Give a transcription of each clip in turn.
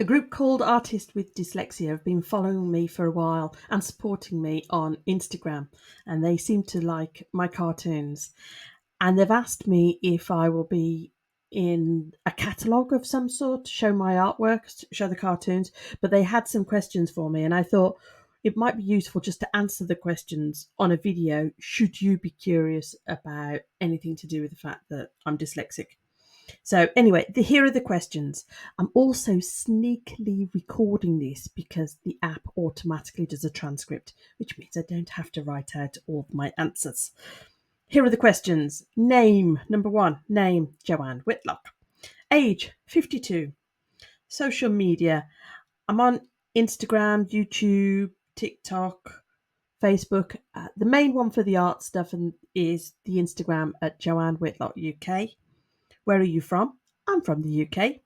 A group called Artists with Dyslexia have been following me for a while and supporting me on Instagram, and they seem to like my cartoons. And they've asked me if I will be in a catalogue of some sort to show my artwork, to show the cartoons. But they had some questions for me, and I thought it might be useful just to answer the questions on a video should you be curious about anything to do with the fact that I'm dyslexic. So anyway, here are the questions. I'm also sneakily recording this because the app automatically does a transcript, which means I don't have to write out all of my answers. Here are the questions. Name, number one, name, Joanne Whitlock. Age, 52. Social media, I'm on Instagram, YouTube, TikTok, Facebook. The main one for the art stuff is the Instagram at Joanne Whitlock UK. Where are you from? I'm from the UK,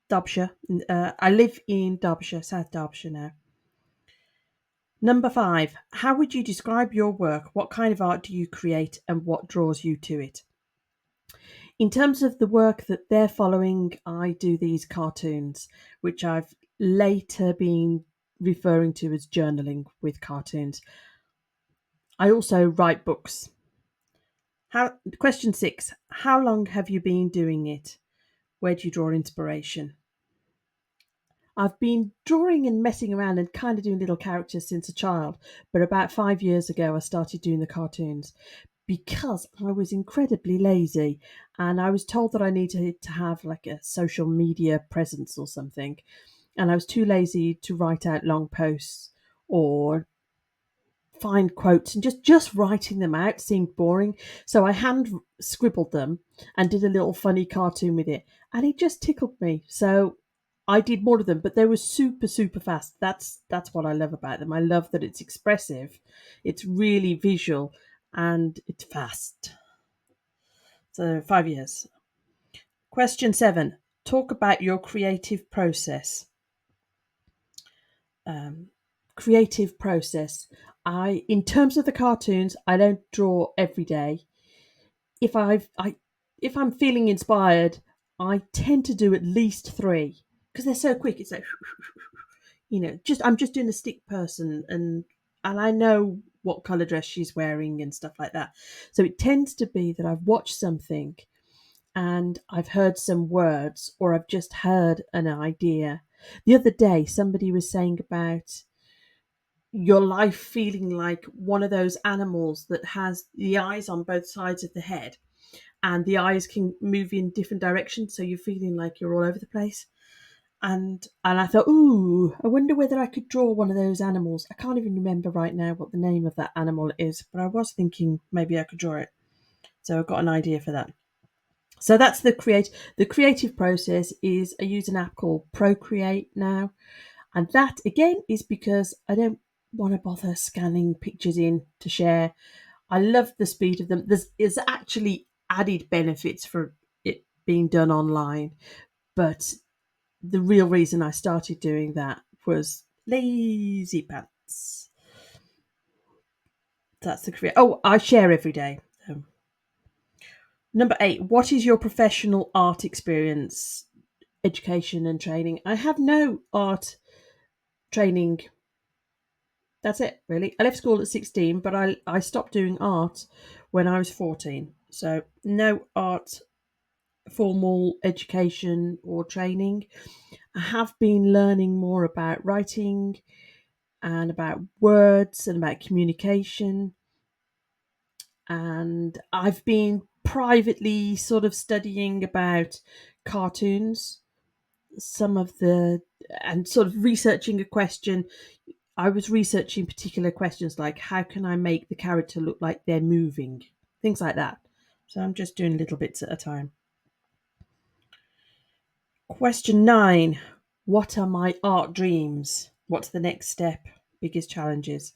Derbyshire. I live in Derbyshire, South Derbyshire now. Number 5, how would you describe your work? What kind of art do you create and what draws you to it? In terms of the work that they're following, I do these cartoons, which I've later been referring to as journaling with cartoons. I also write books. Question 6, how long have you been doing it? Where do you draw inspiration? I've been drawing and messing around and kind of doing little characters since a child, but about 5 years ago I started doing the cartoons because I was incredibly lazy and I was told that I needed to have like a social media presence or something, and I was too lazy to write out long posts or find quotes, and just writing them out seemed boring. So I hand scribbled them and did a little funny cartoon with it, and it just tickled me. So I did more of them, but they were super fast. That's what I love about them. I love that it's expressive, it's really visual, and it's fast. So 5 years. Question 7. Talk about your creative process. Creative process. In terms of the cartoons, I don't draw every day. If I'm feeling inspired, I tend to do at least 3 because they're so quick. It's like just I'm just doing a stick person, and I know what color dress she's wearing and stuff like that. So it tends to be that I've watched something and I've heard some words or I've just heard an idea. The other day, somebody was saying about your life feeling like one of those animals that has the eyes on both sides of the head and the eyes can move in different directions, so you're feeling like you're all over the place. And I thought, ooh, I wonder whether I could draw one of those animals. I can't even remember right now what the name of that animal is, but I was thinking maybe I could draw it. So I've got an idea for that. So that's the creative process. Is I use an app called Procreate now, and that again is because I don't want to bother scanning pictures in to share. I love the speed of them. There's actually added benefits for it being done online, but the real reason I started doing that was lazy pants. That's the create. Oh, I share every day. Number 8. What is your professional art experience, education and training? I have no art training. That's it, really. I left school at 16, but I stopped doing art when I was 14. So no art formal education or training. I have been learning more about writing and about words and about communication. And I've been privately sort of studying about cartoons, some of the, and sort of researching a question. I was researching particular questions like how can I make the character look like they're moving, things like that. So I'm just doing little bits at a time. Question 9. What are my art dreams? What's the next step? Biggest challenges?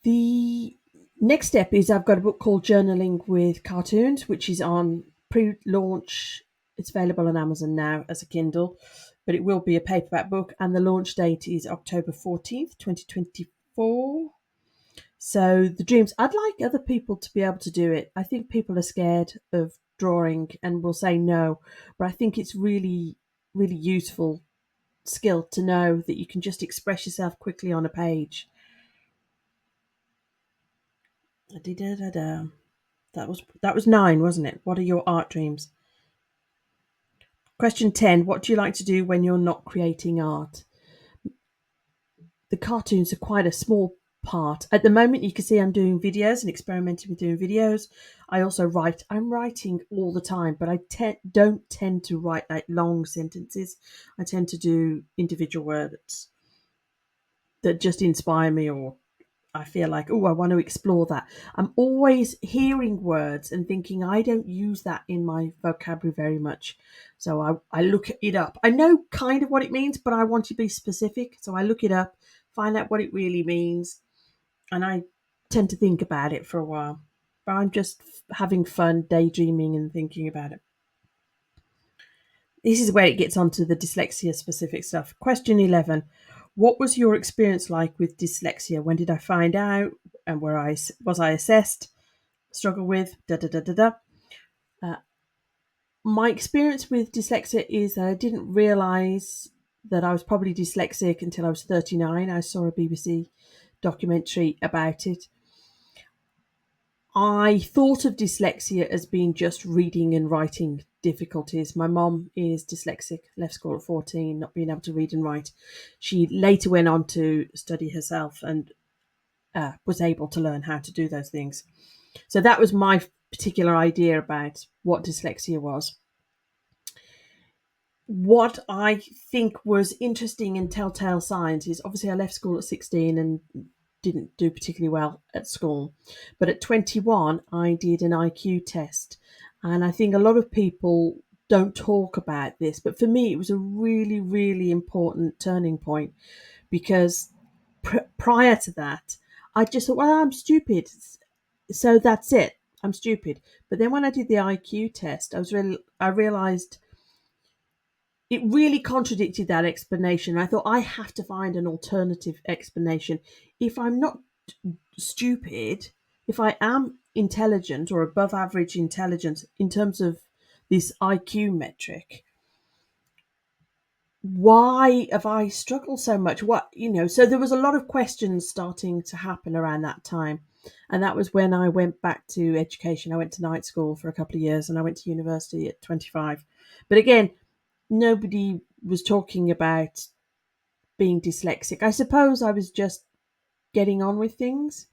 The next step is I've got a book called Journaling with Cartoons, which is on pre-launch. It's available on Amazon now as a Kindle, but it will be a paperback book, and the launch date is October 14th, 2024. So the dreams, I'd like other people to be able to do it. I think people are scared of drawing and will say no, but I think it's really really useful skill to know that you can just express yourself quickly on a page. Da-da-da-da. That was 9, wasn't it? What are your art dreams? Question 10. What do you like to do when you're not creating art? The cartoons are quite a small part. At the moment, you can see I'm doing videos and experimenting with doing videos. I also write. I'm writing all the time, but I don't tend to write like long sentences. I tend to do individual words that just inspire me, or I feel like, oh, I want to explore that. I'm always hearing words and thinking I don't use that in my vocabulary very much. So I look it up. I know kind of what it means, but I want to be specific. So I look it up, find out what it really means, and I tend to think about it for a while. But I'm just having fun daydreaming and thinking about it. This is where it gets onto the dyslexia specific stuff. Question 11. What was your experience like with dyslexia? When did I find out? And was I assessed? Struggle with? Da da da da da. Uh, my experience with dyslexia is that I didn't realise that I was probably dyslexic until I was 39. I saw a BBC documentary about it. I thought of dyslexia as being just reading and writing difficulties. My mom is dyslexic, left school at 14, not being able to read and write. She later went on to study herself and was able to learn how to do those things. So that was my particular idea about what dyslexia was. What I think was interesting in telltale signs is obviously I left school at 16 and didn't do particularly well at school. But at 21, I did an IQ test. And I think a lot of people don't talk about this. But for me, it was a really, really important turning point because prior to that, I just thought, well, I'm stupid. So that's it. I'm stupid. But then when I did the IQ test, I realized it really contradicted that explanation. I thought I have to find an alternative explanation. If I'm not stupid, if I am intelligent or above average intelligence in terms of this IQ metric, why have I struggled so much? So there was a lot of questions starting to happen around that time. And that was when I went back to education. I went to night school for a couple of years and I went to university at 25. But again, nobody was talking about being dyslexic. I suppose I was just getting on with things.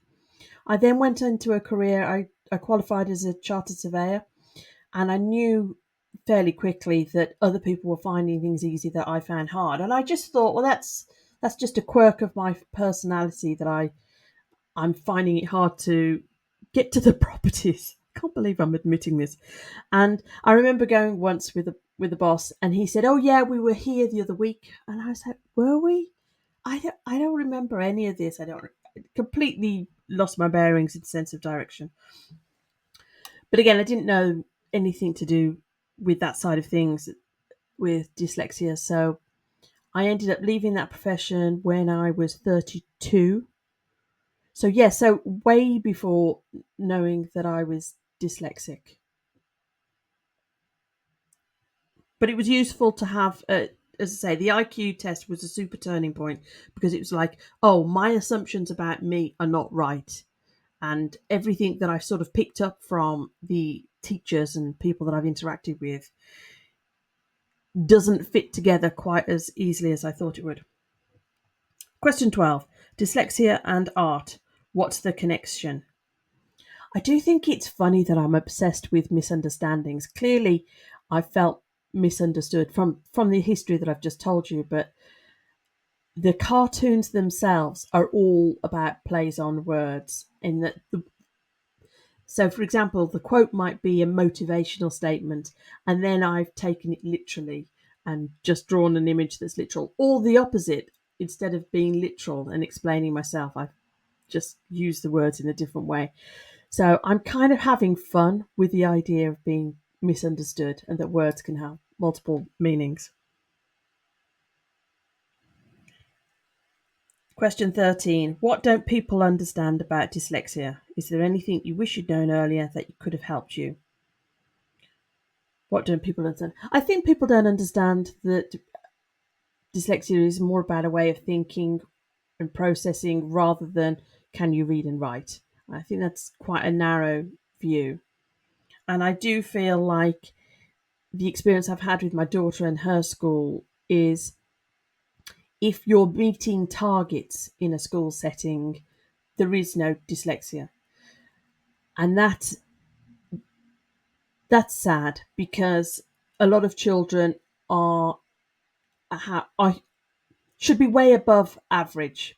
I then went into a career. I qualified as a chartered surveyor, and I knew fairly quickly that other people were finding things easy that I found hard. And I just thought, well, that's just a quirk of my personality that I'm finding it hard to get to the properties. I can't believe I'm admitting this. And I remember going once with a boss, and he said, "Oh yeah, we were here the other week," and I was like, "Were we? I don't remember any of this. I don't completely lost my bearings in sense of direction." But again, I didn't know anything to do with that side of things with dyslexia, so I ended up leaving that profession when I was 32. So yeah, so way before knowing that I was dyslexic. But it was useful to have, as I say, the IQ test was a super turning point because it was like, oh, my assumptions about me are not right. And everything that I've sort of picked up from the teachers and people that I've interacted with doesn't fit together quite as easily as I thought it would. Question 12. Dyslexia and art. What's the connection? I do think it's funny that I'm obsessed with misunderstandings. Clearly, I felt misunderstood from the history that I've just told you, but the cartoons themselves are all about plays on words. In that, so for example, the quote might be a motivational statement, and then I've taken it literally and just drawn an image that's literal, or the opposite. Instead of being literal and explaining myself, I've just used the words in a different way. So I'm kind of having fun with the idea of being misunderstood and that words can have multiple meanings. Question 13. What don't people understand about dyslexia? Is there anything you wish you'd known earlier that could have helped you? What don't people understand? I think people don't understand that dyslexia is more about a way of thinking and processing rather than can you read and write. I think that's quite a narrow view. And I do feel like the experience I've had with my daughter and her school is if you're meeting targets in a school setting, there is no dyslexia. And that's sad because a lot of children are, are should be way above average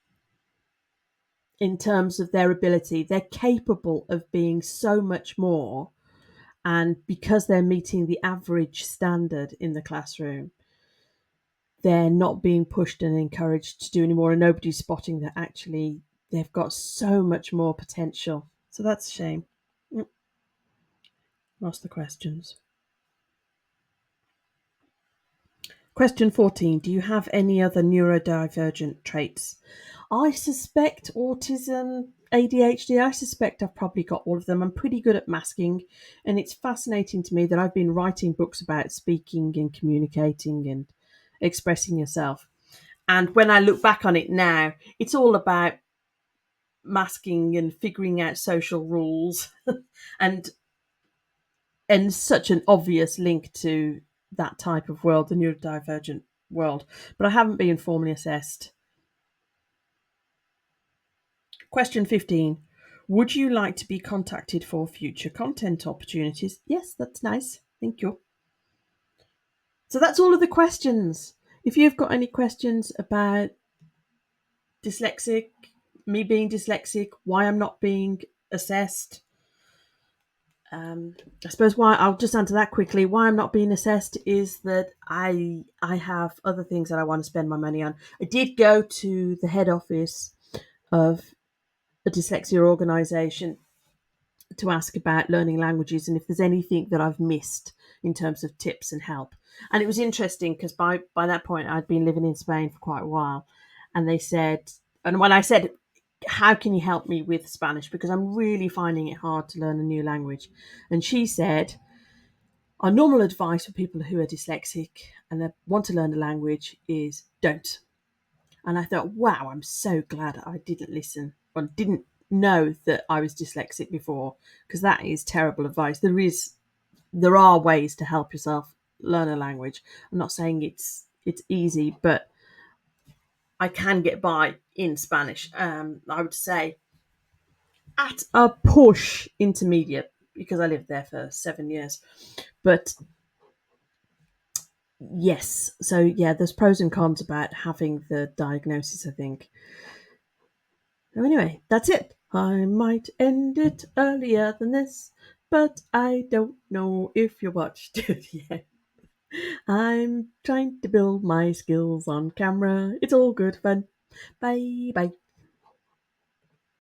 in terms of their ability. They're capable of being so much more. And because they're meeting the average standard in the classroom, they're not being pushed and encouraged to do any more. And nobody's spotting that actually they've got so much more potential. So that's a shame. Lost the questions. Question 14. Do you have any other neurodivergent traits? I suspect autism, ADHD, I suspect I've probably got all of them. I'm pretty good at masking, and it's fascinating to me that I've been writing books about speaking and communicating and expressing yourself. And when I look back on it now, it's all about masking and figuring out social rules and such an obvious link to that type of world, the neurodivergent world. But I haven't been formally assessed. Question 15. Would you like to be contacted for future content opportunities? Yes, that's nice. Thank you. So that's all of the questions. If you've got any questions about dyslexic, me being dyslexic, why I'm not being assessed, I suppose why I'll just answer that quickly. Why I'm not being assessed is that I have other things that I want to spend my money on. I did go to the head office of a dyslexia organisation to ask about learning languages and if there's anything that I've missed in terms of tips and help. And it was interesting because by that point I'd been living in Spain for quite a while, and they said, and when I said, how can you help me with Spanish because I'm really finding it hard to learn a new language, and she said, our normal advice for people who are dyslexic and they want to learn a language is don't. And I thought, wow, I'm so glad I didn't listen or didn't know that I was dyslexic before, because that is terrible advice. There are ways to help yourself learn a language. I'm not saying it's easy, but I can get by in Spanish. I would say at a push intermediate because I lived there for 7 years. But yes, so yeah, there's pros and cons about having the diagnosis, I think. So anyway, that's it. I might end it earlier than this, but I don't know if you watched it yet. I'm trying to build my skills on camera. It's all good fun. Bye bye.